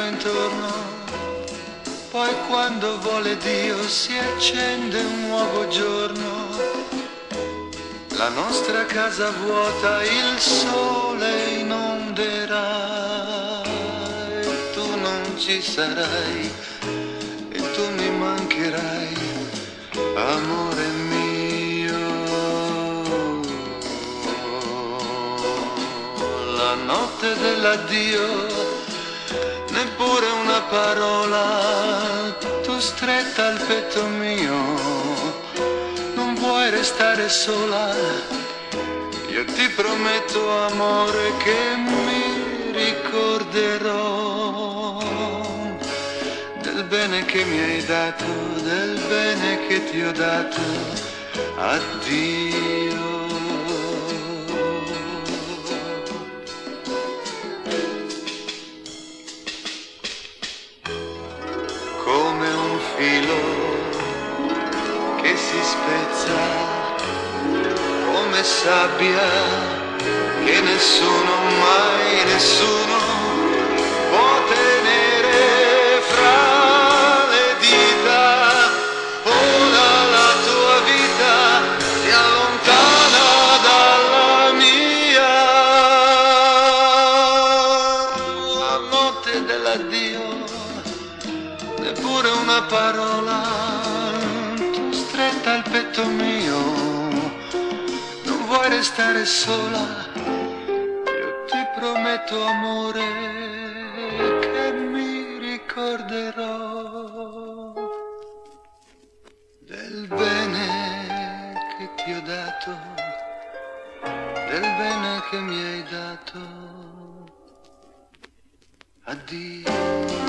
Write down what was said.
intorno, poi quando vuole Dio si accende un nuovo giorno. La nostra casa vuota, il sole inonderà e tu non ci sarai e tu mi mancherai, amore mio. La notte dell'addio, neppure una parola, tu stretta al petto mio, non vuoi restare sola. Io ti prometto amore che mi ricorderò del bene che mi hai dato, del bene che ti ho dato. Addio. Come un filo che si spezza, come sabbia che nessuno, mai nessuno può tenere fra le dita. Ora la tua vita si allontana dalla mia. La notte dell'addio, neppure una parola, tu stretta al petto mio, non vuoi restare sola. Io ti prometto amore che mi ricorderò del bene che ti ho dato, del bene che mi hai dato. Addio.